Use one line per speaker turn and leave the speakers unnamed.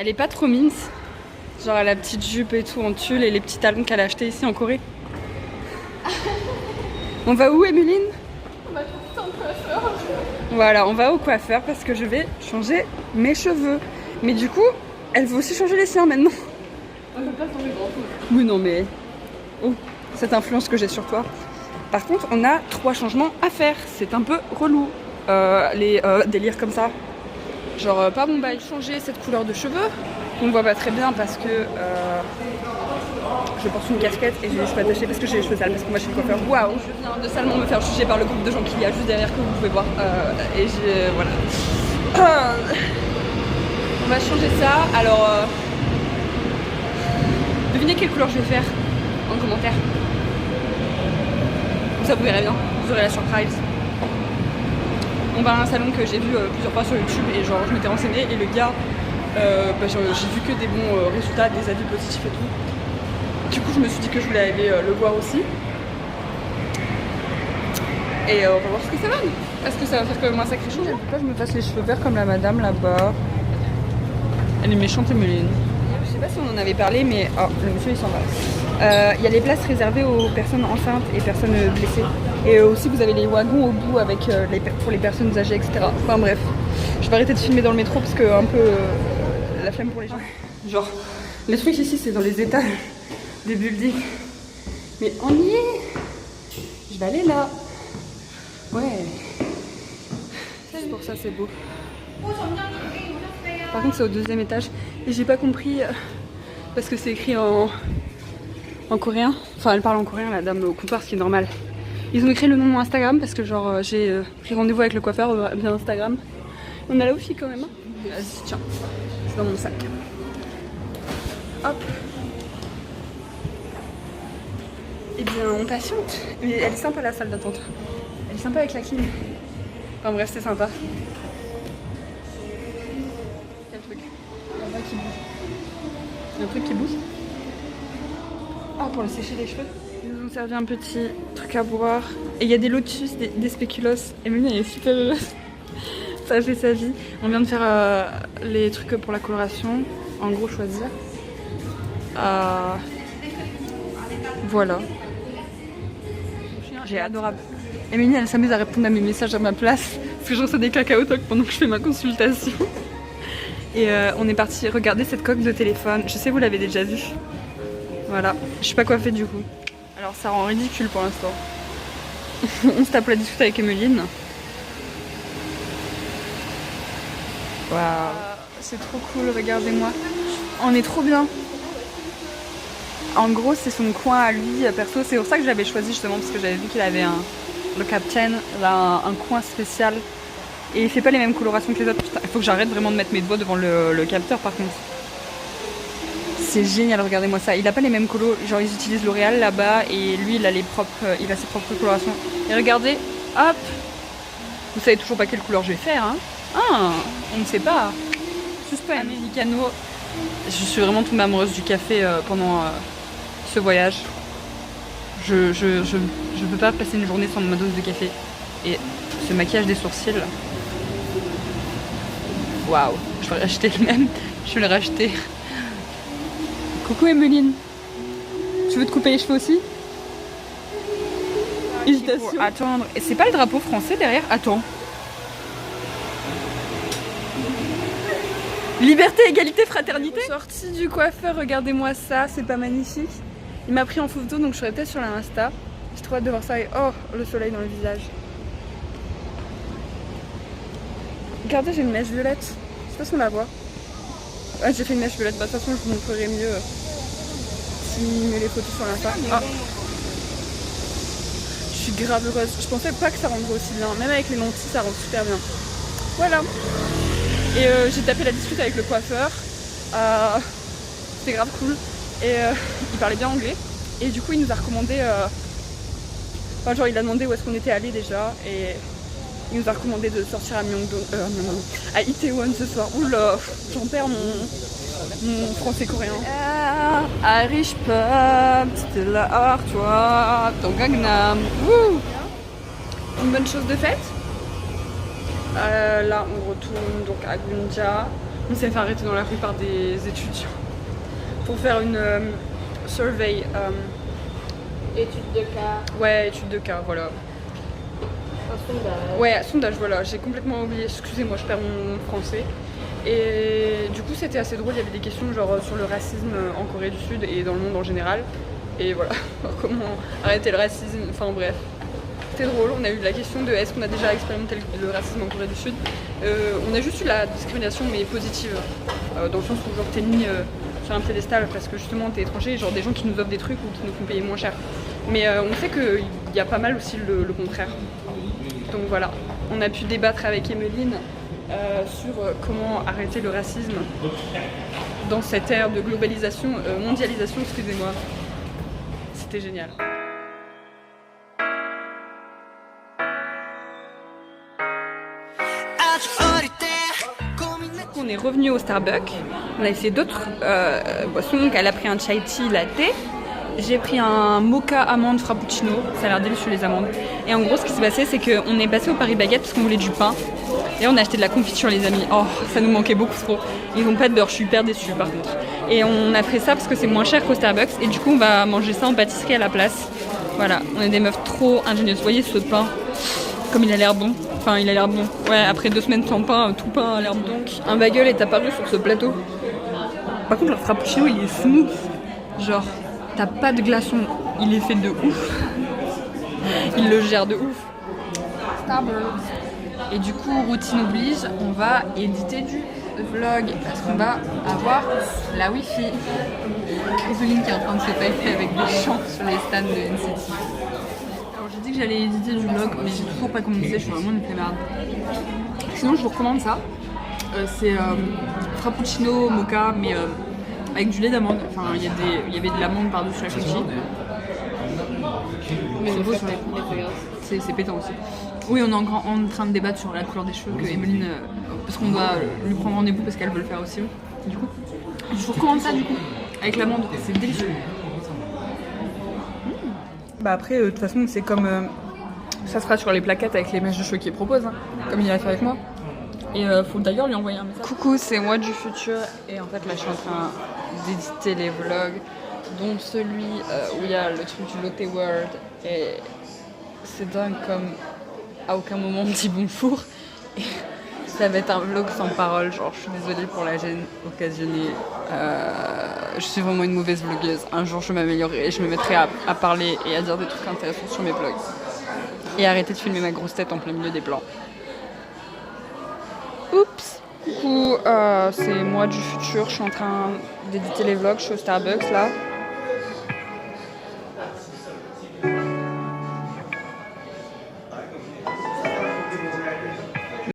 Elle est pas trop mince. Genre elle a la petite jupe et tout en tulle et les petits talons qu'elle a achetés ici en Corée. On va où, Emeline?
On va tout le temps au coiffeur.
Voilà, on va au coiffeur parce que je vais changer mes cheveux. Mais du coup, elle veut aussi changer les siens maintenant.
On peut pas tomber grand coup.
Oui, non mais... Oh, cette influence que j'ai sur toi. Par contre, on a 3 changements à faire. C'est un peu relou. Les délires comme ça. Genre, pas bon bail. Changer cette couleur de cheveux. On voit pas très bien parce que je porte une casquette et j'ai les cheveux attachés parce que j'ai les cheveux sales parce qu'on va chez le coiffeur. Waouh, je viens de salement me faire juger par le groupe de gens qu'il y a juste derrière que vous pouvez voir. Et j'ai... voilà. On va changer ça. Alors, devinez quelle couleur je vais faire en commentaire. Comme ça vous verrez bien, vous aurez la surprise. On va à un salon que j'ai vu plusieurs fois sur YouTube et genre je m'étais renseignée et le gars, j'ai vu que des bons résultats, des avis positifs et tout. Du coup je me suis dit que je voulais aller le voir aussi. Et on va voir ce que ça donne. Est-ce que ça va faire quand même un sacré change? Pourquoi je me fasse les cheveux verts comme la madame là-bas? Elle est méchante, Emeline. Je sais pas si on en avait parlé, mais... Oh, le monsieur il s'en va. Il y a les places réservées aux personnes enceintes et personnes blessées. Et aussi vous avez les wagons au bout avec pour les personnes âgées, etc. Enfin bref, je vais arrêter de filmer dans le métro parce que un peu la flemme pour les gens. Genre, les trucs ici c'est dans les étages des buildings. Mais on y est. Je vais aller là. Ouais. C'est pour ça c'est beau. Par contre c'est au 2e étage et j'ai pas compris parce que c'est écrit en coréen. Enfin elle parle en coréen la dame au comptoir, ce qui est normal. Ils ont écrit le nom de mon Instagram parce que genre j'ai pris rendez-vous avec le coiffeur via Instagram. On a la wifi quand même. Hein. Vas-y tiens, c'est dans mon sac. Hop. Et bien on patiente. Mais elle est sympa la salle d'attente. Elle est sympa avec la clim. Enfin bref c'est sympa. Il y a un truc qui bouge. Ah, pour le sécher les cheveux. Ils nous ont servi un petit truc à boire. Et il y a des lotus, des spéculoos. Emeline, elle est super heureuse. Ça a fait sa vie. On vient de faire les trucs pour la coloration. En gros, choisir. Voilà. J'ai adorable. Emeline, elle s'amuse à répondre à mes messages à ma place. Parce que je reçois des cacao talk pendant que je fais ma consultation. Et on est parti regarder cette coque de téléphone. Je sais, vous l'avez déjà vue. Voilà. Je suis pas coiffée du coup. Alors ça rend ridicule pour l'instant. On se tape la discute avec Emeline. Waouh. C'est trop cool, regardez-moi. On est trop bien. En gros, c'est son coin à lui, perso. C'est pour ça que je l'avais choisi justement, parce que j'avais vu qu'il avait le Captain, là, un coin spécial. Et il fait pas les mêmes colorations que les autres. Putain, il faut que j'arrête vraiment de mettre mes doigts devant le capteur par contre. C'est génial, regardez-moi ça. Il a pas les mêmes colos, genre ils utilisent L'Oréal là-bas et lui il a ses propres colorations. Et regardez, hop. Vous savez toujours pas quelle couleur je vais faire, hein. Ah, on ne sait pas. Suspense. Americano. Je suis vraiment tombée amoureuse du café pendant ce voyage. Je peux pas passer une journée sans ma dose de café. Et ce maquillage des sourcils. Waouh, je vais racheter le même. Je vais le racheter. Coucou Emeline. Tu veux te couper les cheveux aussi? Hésitation. Attendre. Et c'est pas le drapeau français derrière? Attends. Liberté, égalité, fraternité. Sortie du coiffeur, regardez-moi ça, c'est pas magnifique. Il m'a pris en photo donc je serai peut-être sur l'Insta. J'ai trop hâte de voir ça et oh, le soleil dans le visage. Regardez, j'ai une mèche violette. Je sais pas si on la voit. Ah, j'ai fait une mèche violette. Bah, de toute façon, je vous montrerai mieux si met les photos sur l'Insta. Ah. Je suis grave heureuse. Je pensais pas que ça rendrait aussi bien. Même avec les lentilles, ça rend super bien. Voilà. Et j'ai tapé la discute avec le coiffeur. C'était grave cool. Et il parlait bien anglais. Et du coup, il nous a recommandé. Enfin, genre, il a demandé où est-ce qu'on était allé déjà. Et il nous a recommandé de sortir à à Itaewon ce soir. Oula, j'en perds mon français coréen. Irish pub, c'était là, toi, dans Gangnam. Wouh! Une bonne chose de faite. Là, on retourne donc à Gunja. On s'est fait arrêter dans la rue par des étudiants pour faire une survey.
Étude de cas.
Ouais, étude de cas, voilà.
Un sondage.
Ouais, sondage, voilà. J'ai complètement oublié. Excusez-moi, je perds mon français. Et du coup, c'était assez drôle. Il y avait des questions genre sur le racisme en Corée du Sud et dans le monde en général. Et voilà, comment arrêter le racisme. Enfin bref. C'était drôle. On a eu la question de est-ce qu'on a déjà expérimenté le racisme en Corée du Sud. On a juste eu la discrimination, mais positive. Dans le sens où genre t'es mis sur un piédestal parce que justement t'es étranger, genre des gens qui nous offrent des trucs ou qui nous font payer moins cher. Mais on sait qu'il y a pas mal aussi le contraire. Donc voilà, on a pu débattre avec Emeline sur comment arrêter le racisme dans cette ère de globalisation, mondialisation, excusez-moi. C'était génial. On est revenu au Starbucks, on a essayé d'autres boissons, donc elle a pris un chai tea latte, j'ai pris un mocha amande frappuccino, ça a l'air délicieux les amandes. Et en gros ce qui s'est passé c'est qu'on est passé au Paris Baguette parce qu'on voulait du pain, et on a acheté de la confiture les amis, oh ça nous manquait beaucoup trop, ils n'ont pas de beurre, je suis hyper déçue par contre. Et on a fait ça parce que c'est moins cher qu'au Starbucks, et du coup on va manger ça en pâtisserie à la place. Voilà, on est des meufs trop ingénieuses, vous voyez ce pain, comme il a l'air bon. Enfin, il a l'air bon. Ouais, après 2 semaines sans pain, tout pain a l'air bon. Donc, un bagel est apparu sur ce plateau. Par contre, le frappuccino, il est smooth. Genre, t'as pas de glaçon. Il est fait de ouf. Il le gère de ouf. Starbucks. Et du coup, routine oblige, on va éditer du vlog parce qu'on va avoir la Wi-Fi. Chrysoline qui est en train de se taper avec des chants sur les stands de NCT. J'ai dit que j'allais éditer du vlog, mais j'ai toujours pas commencé, je suis vraiment une flemmarde. Sinon, je vous recommande ça. C'est frappuccino, mocha, mais avec du lait d'amande. Enfin, il y avait de l'amande par-dessus la cookie. Mais c'est beau, c'est pétant aussi. Oui, on est encore en train de débattre sur la couleur des cheveux que Emeline, parce qu'on doit lui prendre rendez-vous parce qu'elle veut le faire aussi. Du coup, je vous recommande ça du coup, avec l'amande, c'est délicieux. Bah après, de toute façon, c'est comme ça sera sur les plaquettes avec les mèches de cheveux qu'il propose, hein, comme il a fait avec moi. Et faut d'ailleurs lui envoyer un message. Coucou, c'est moi du futur, et en fait là je suis en train d'éditer les vlogs, dont celui où il y a le truc du Lotte World, et c'est dingue comme à aucun moment on me dit bonjour. Et ça va être un vlog sans parole, genre je suis désolée pour la gêne occasionnée. Je suis vraiment une mauvaise vlogueuse. Un jour je m'améliorerai et je me mettrai à parler et à dire des trucs intéressants sur mes vlogs. Et arrêter de filmer ma grosse tête en plein milieu des plans. Oups. Coucou, c'est moi du futur, je suis en train d'éditer les vlogs, je suis au Starbucks là.